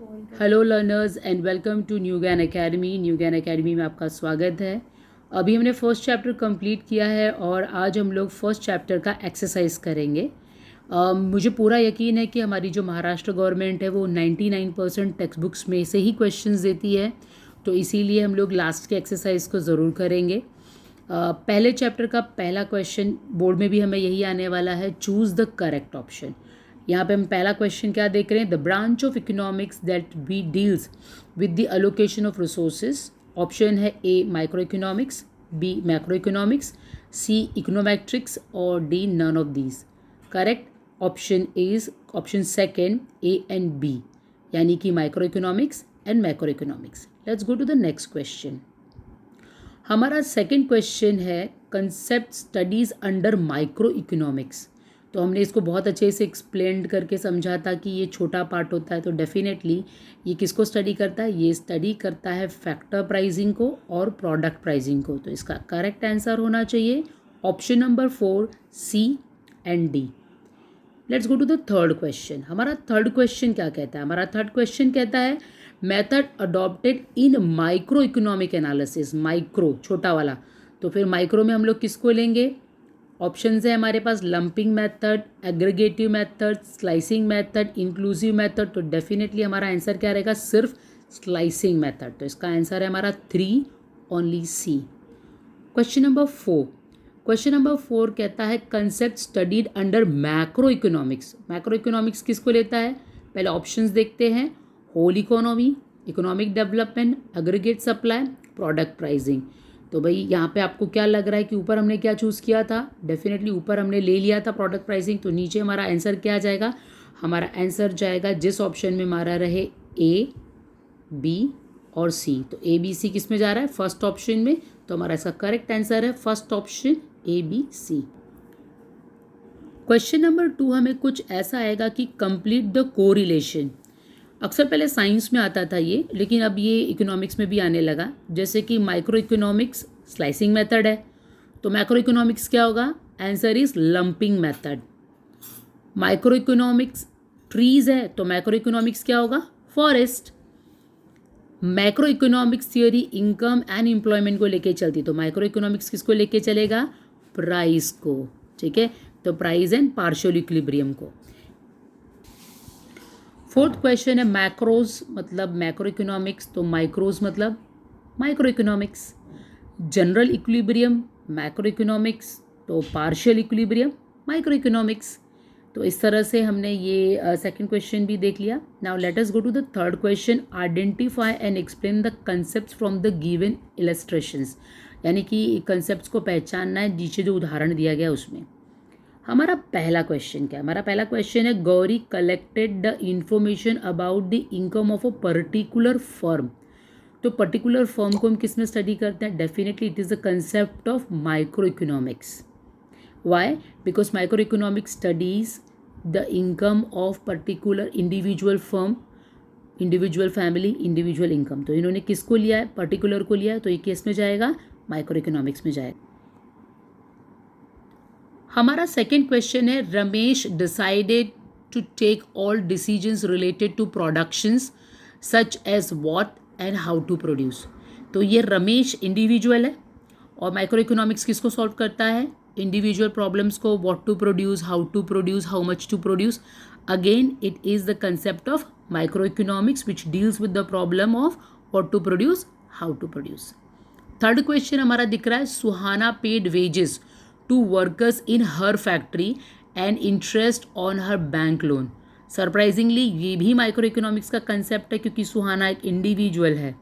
Hello learners and welcome to New Gyan Academy. New Gyan Academy में आपका स्वागत है। अभी हमने फर्स्ट चैप्टर कंप्लीट किया है और आज हम लोग फर्स्ट चैप्टर का एक्सरसाइज करेंगे। मुझे पूरा यकीन है कि हमारी जो महाराष्ट्र गवर्नमेंट है वो 99% टेक्स्ट बुक्स में से ही क्वेश्चंस देती है, तो इसीलिए हम लोग लास्ट के एक्सरसाइज को ज़रूर करेंगे। पहले चैप्टर का पहला क्वेश्चन बोर्ड में भी हमें यही आने वाला है, चूज़ द करेक्ट ऑप्शन। यहाँ पे हम पहला क्वेश्चन क्या देख रहे हैं, the branch of economics that be deals with the allocation of resources. Option है A micro economics, B macro economics, C econometrics और D none of these. Correct option is option second, A and B, यानी कि micro economics and macro economics. Let's go to the next question. हमारा second question है concept studies under micro economics. तो हमने इसको बहुत अच्छे से एक्सप्लेन करके समझा था कि ये छोटा पार्ट होता है, तो डेफिनेटली ये किसको स्टडी करता है, ये स्टडी करता है फैक्टर प्राइसिंग को और प्रोडक्ट प्राइसिंग को। तो इसका करेक्ट आंसर होना चाहिए option number 4, C and D. Let's go to the third question. हमारा थर्ड क्वेश्चन क्या कहता है, हमारा थर्ड क्वेश्चन कहता है method adopted in micro economic analysis. Micro छोटा वाला, तो फिर माइक्रो में हम लोग किसको लेंगे? ऑप्शंस है हमारे पास lumping method, aggregative method, slicing method, inclusive method. तो डेफिनेटली हमारा आंसर क्या रहेगा? सिर्फ स्लाइसिंग मेथड। तो इसका आंसर है हमारा 3, only C. Question number 4। Question number 4 कहता है concept studied under macro economics. Macro economics किसको लेता है? पहले ऑप्शंस देखते हैं, whole economy, economic development, aggregate supply, product pricing. तो भाई यहाँ पे आपको क्या लग रहा है कि ऊपर हमने क्या चूज़ किया था? डेफिनेटली ऊपर हमने ले लिया था प्रोडक्ट प्राइसिंग, तो नीचे हमारा आंसर क्या जाएगा? हमारा आंसर जाएगा जिस ऑप्शन में हमारा रहे ए, बी और सी। तो ए बी सी किस में जा रहा है? फर्स्ट ऑप्शन में। तो हमारा इसका करेक्ट आंसर है first option, A B C. Question number 2 हमें कुछ ऐसा आएगा कि कंप्लीट द कोरिलेशन। अक्सर पहले साइंस में आता था ये, लेकिन अब ये इकोनॉमिक्स में भी आने लगा। जैसे कि माइक्रो इकोनॉमिक्स स्लाइसिंग मेथड है, तो मैक्रो इकोनॉमिक्स क्या होगा? Answer is lumping method. Micro economics trees है, तो मैक्रो इकोनॉमिक्स क्या होगा? Forest. Macro economics theory income and employment को लेके चलती, तो माइक्रो इकोनॉमिक्स किसको लेके चलेगा? प्राइस को। ठीक है, तो प्राइस एंड पार्शियल इक्विलिब्रियम को। फोर्थ क्वेश्चन है मैक्रोज मतलब मैक्रो इकोनॉमिक्स, तो माइक्रोज मतलब micro economics. General equilibrium macro economics, तो पार्शियल इक्विलिब्रियम माइक्रो इकोनॉमिक्स। तो इस तरह से हमने ये सेकंड क्वेश्चन भी देख लिया। Now let us go to the third question, identify and explain the concepts from the given illustrations. यानी कि कंसेप्ट्स को पहचानना है नीचे जो उदाहरण दिया गया उसमें। हमारा पहला क्वेश्चन क्या है? हमारा पहला क्वेश्चन है Gauri collected the information about the income of a particular firm. तो पर्टिकुलर फर्म को हम किस में स्टडी करते हैं? Definitely it is the concept of micro economics. Why? Because micro economics studies the income of particular individual firm, individual family, individual income. तो इन्होंने किसको लिया है? पर्टिकुलर को लिया है, तो ये किस में जाएगा? माइक्रो इकोनॉमिक्स में जाएगा। हमारा सेकेंड क्वेश्चन है Ramesh decided to take all decisions related to productions such as what and how to produce. तो ये रमेश इंडिविजुअल है और माइक्रो इकोनॉमिक्स किसको सॉल्व करता है? इंडिविजुअल प्रॉब्लम्स को, what to produce, how much to produce. Again it is the concept of micro economics which deals with the problem of what to produce, how to produce. Third question हमारा दिख रहा है Suhana paid wages to workers in her factory and interest on her bank loan. Surprisingly ये भी micro economics का concept है, क्योंकि सुहाना एक इंडिविजुअल है,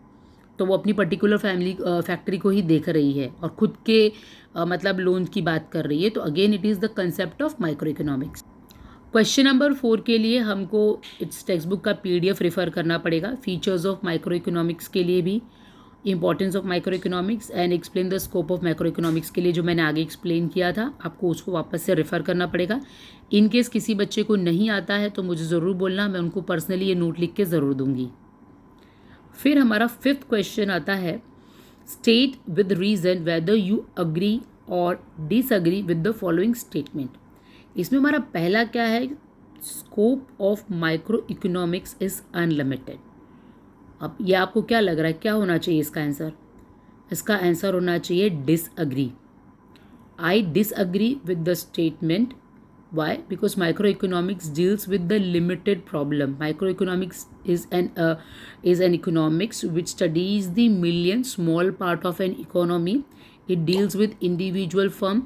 तो वो अपनी पर्टिकुलर फैक्ट्री को ही देख रही है और खुद के मतलब लोन की बात कर रही है। तो again it is the concept of micro economics. Question number 4 के लिए हमको इट्स टेक्स्ट बुक का PDF रेफर करना पड़ेगा। फीचर्स ऑफ माइक्रो इकोनॉमिक्स के लिए भी, importance of micro economics and explain the scope of micro economics के लिए जो मैंने आगे एक्सप्लेन किया था, आपको उसको वापस से रेफर करना पड़ेगा। इन केस किसी बच्चे को नहीं आता है तो मुझे ज़रूर बोलना, मैं उनको पर्सनली ये नोट लिख के ज़रूर दूंगी। फिर हमारा फिफ्थ क्वेश्चन आता है state with reason whether you agree और disagree with the following statement. इसमें हमारा पहला क्या है? Scope of micro economics is unlimited. अब ये आपको क्या लग रहा है, क्या होना चाहिए इसका आंसर? इसका आंसर होना चाहिए disagree. I disagree with the statement. Why? Because microeconomics deals with the limited problem. Microeconomics is an economics which studies the million small part of an economy. It deals with individual firm,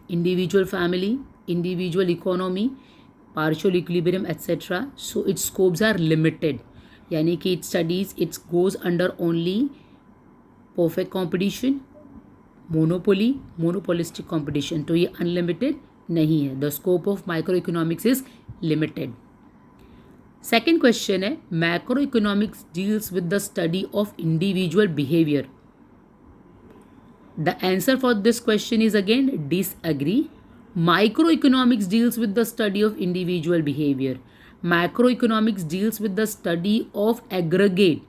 individual family, individual economy, partial equilibrium, etc. So its scopes are limited. यानी कि it studies, it goes under only perfect competition, monopoly, monopolistic competition. तो ये unlimited नहीं है. The scope of micro economics is limited. Second question है, macro economics deals with the study of individual behaviour. The answer for this question is again disagree. Micro economics deals with the study of individual behaviour. Macro economics deals with the study of aggregate.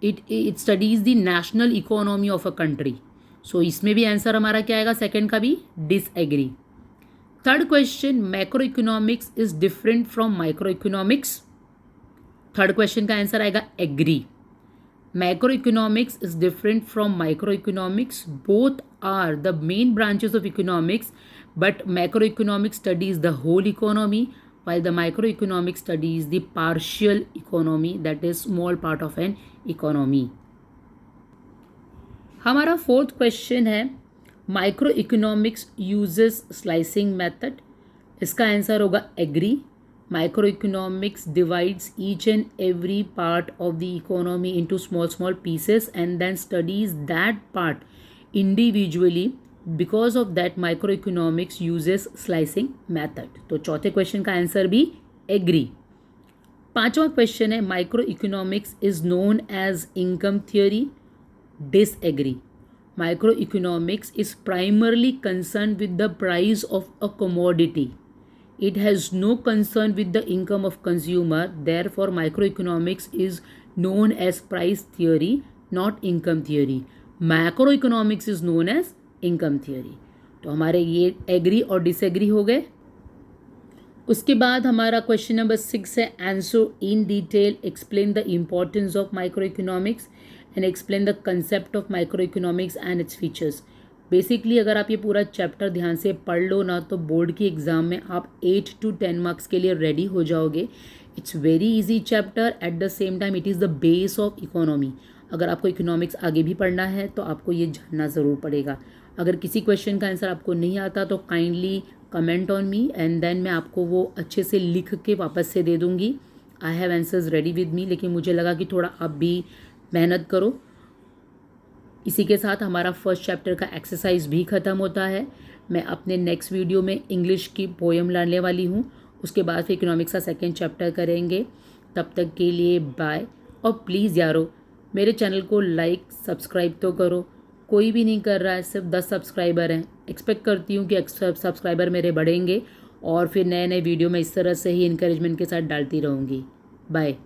It studies the national economy of a country. So इसमें भी answer हमारा क्या आएगा, second का भी disagree. Third question, macro economics is different from micro economics. Third question का answer आएगा agree. Macro economics is different from micro economics. Both are the main branches of economics, but macro economics studies the whole economy while the microeconomics studies the partial economy, that is small part of an economy. हमारा fourth question है, micro economics uses slicing method. इसका answer होगा agree. Micro economics divides each and every part of the economy into small small pieces and then studies that part individually. Because of that micro economics uses slicing method. तो चौथे question का answer भी agree. पांचवा question है, micro economics is known as income theory. Disagree. Microeconomics is primarily concerned with the price of a commodity. It has no concern with the income of consumer. Therefore, microeconomics is known as price theory, not income theory. Macroeconomics is known as income theory. तो हमारे ये agree और disagree हो गए. उसके बाद हमारा question number 6 है, answer in detail, explain the importance of microeconomics and explain the concept of microeconomics and its features. Basically अगर आप ये पूरा चैप्टर ध्यान से पढ़ लो ना, तो बोर्ड की एग्ज़ाम में आप 8 to 10 मार्क्स के लिए रेडी हो जाओगे. It's very easy chapter, at the same time it is the base of economy. अगर आपको इकोनॉमिक्स आगे भी पढ़ना है तो आपको ये जानना ज़रूर पड़ेगा. अगर किसी क्वेश्चन का आंसर आपको नहीं आता तो kindly comment on me and then मैं आपको वो अच्छे से लिख के वापस से दे दूँगी. I have answers ready with me, लेकिन मुझे लगा कि थोड़ा आप भी मेहनत करो. इसी के साथ हमारा फर्स्ट चैप्टर का एक्सरसाइज भी ख़त्म होता है. मैं अपने नेक्स्ट वीडियो में इंग्लिश की पोएम लाने वाली हूँ. उसके बाद फिर इकोनॉमिक्स का सेकेंड चैप्टर करेंगे. तब तक के लिए बाय. और प्लीज़ यारो, मेरे चैनल को लाइक सब्सक्राइब तो करो. कोई भी नहीं कर रहा है, सिर्फ 10 सब्सक्राइबर हैं. एक्सपेक्ट करती हूँ कि सब्सक्राइबर मेरे बढ़ेंगे और फिर नए नए वीडियो में इस तरह से ही इनकरेजमेंट के साथ डालती रहूँगी. बाय.